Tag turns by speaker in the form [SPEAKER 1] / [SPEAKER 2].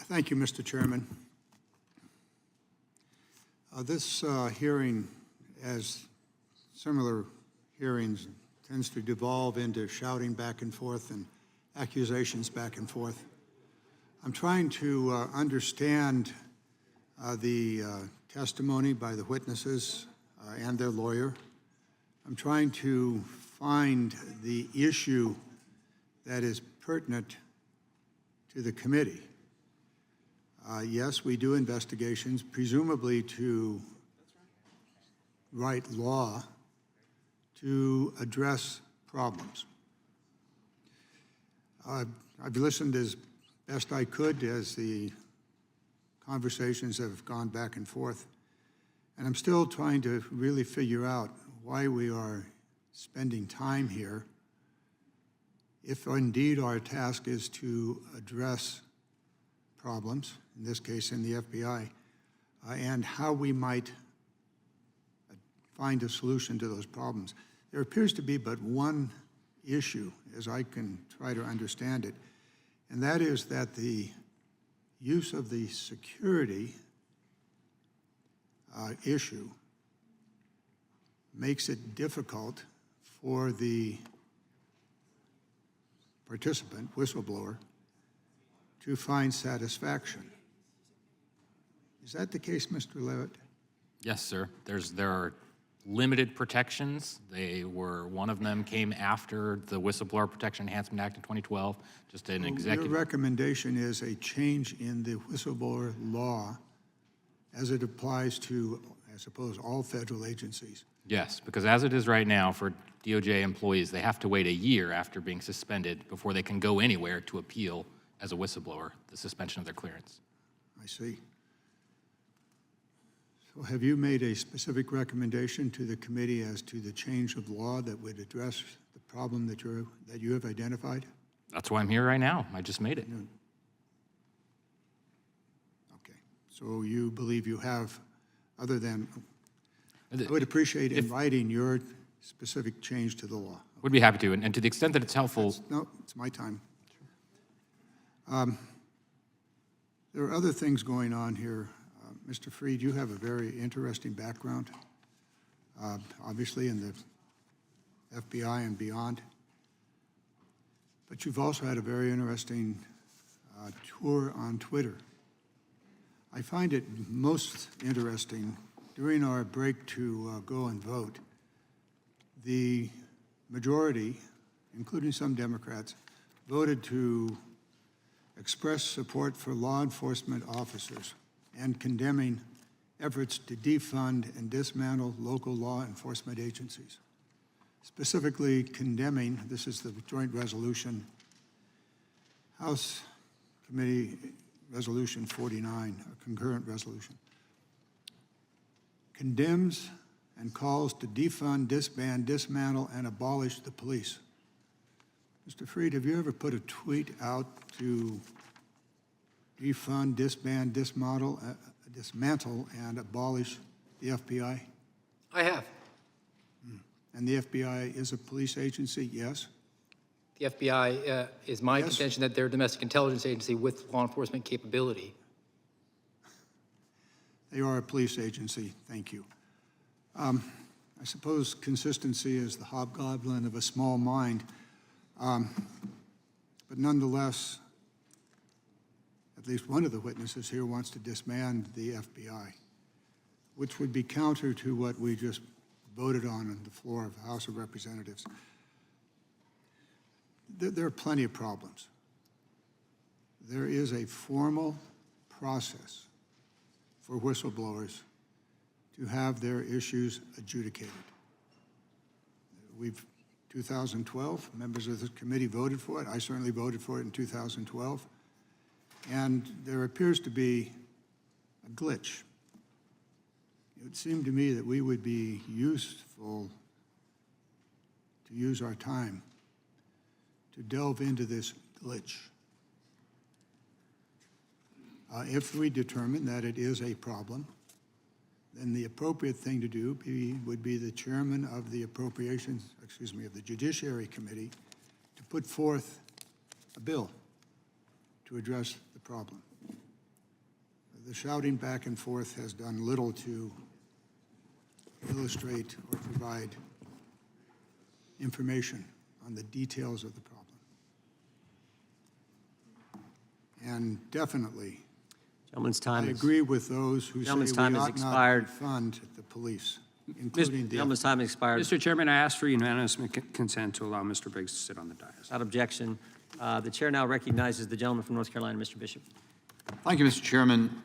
[SPEAKER 1] Thank you, Mr. Chairman. This hearing, as similar hearings, tends to devolve into shouting back and forth and accusations back and forth. I'm trying to understand the testimony by the witnesses and their lawyer. I'm trying to find the issue that is pertinent to the committee. Yes, we do investigations, presumably to write law to address problems. I've listened as best I could as the conversations have gone back and forth, and I'm still trying to really figure out why we are spending time here if indeed our task is to address problems, in this case in the FBI, and how we might find a solution to those problems. There appears to be but one issue, as I can try to understand it, and that is that the use of the security issue makes it difficult for the participant, whistleblower, to find satisfaction. Is that the case, Mr. Levitt?
[SPEAKER 2] Yes, sir. There are limited protections. One of them came after the Whistleblower Protection Enhancement Act in 2012, just an executive.
[SPEAKER 1] Your recommendation is a change in the whistleblower law as it applies to, I suppose, all federal agencies.
[SPEAKER 2] Yes, because as it is right now for DOJ employees, they have to wait a year after being suspended before they can go anywhere to appeal as a whistleblower the suspension of their clearance.
[SPEAKER 1] I see. So have you made a specific recommendation to the committee as to the change of law that would address the problem that you have identified?
[SPEAKER 2] That's why I'm here right now. I just made it.
[SPEAKER 1] Okay. So you believe you have, other than, I would appreciate in writing your specific change to the law.
[SPEAKER 2] Would be happy to, and to the extent that it's helpful.
[SPEAKER 1] No, it's my time. There are other things going on here. Mr. Freed, you have a very interesting background, obviously in the FBI and beyond. But you've also had a very interesting tour on Twitter. I find it most interesting during our break to go and vote. The majority, including some Democrats, voted to express support for law enforcement officers and condemning efforts to defund and dismantle local law enforcement agencies. Specifically condemning, this is the joint resolution, House Committee Resolution 49, a concurrent resolution, condemns and calls to defund, disband, dismantle, and abolish the police. Mr. Freed, have you ever put a tweet out to defund, disband, dismantle, and abolish the FBI?
[SPEAKER 3] I have.
[SPEAKER 1] And the FBI is a police agency, yes?
[SPEAKER 3] The FBI is my contention that they're a domestic intelligence agency with law enforcement capability.
[SPEAKER 1] They are a police agency, thank you. I suppose consistency is the hobgoblin of a small mind. But nonetheless, at least one of the witnesses here wants to disband the FBI, which would be counter to what we just voted on the floor of the House of Representatives. There are plenty of problems. There is a formal process for whistleblowers to have their issues adjudicated. 2012, members of the committee voted for it. I certainly voted for it in 2012. And there appears to be a glitch. It would seem to me that we would be useful to use our time to delve into this glitch. If we determine that it is a problem, then the appropriate thing to do would be the chairman of the of the Judiciary Committee to put forth a bill to address the problem. the shouting back and forth has done little to illustrate or provide information on the details of the problem. And definitely,
[SPEAKER 4] Gentleman's
[SPEAKER 1] I
[SPEAKER 4] time is,
[SPEAKER 1] agree with those who say we
[SPEAKER 4] Gentleman's time has
[SPEAKER 1] ought not
[SPEAKER 4] expired.
[SPEAKER 1] fund the police, including the
[SPEAKER 4] gentleman's time has expired.
[SPEAKER 5] Mr. Chairman, I ask for unanimous consent to allow Mr. Briggs to sit on the dais.
[SPEAKER 4] Without objection. The chair now recognizes the gentleman from North Carolina, Mr. Bishop.
[SPEAKER 6] Thank you, Mr. Chairman.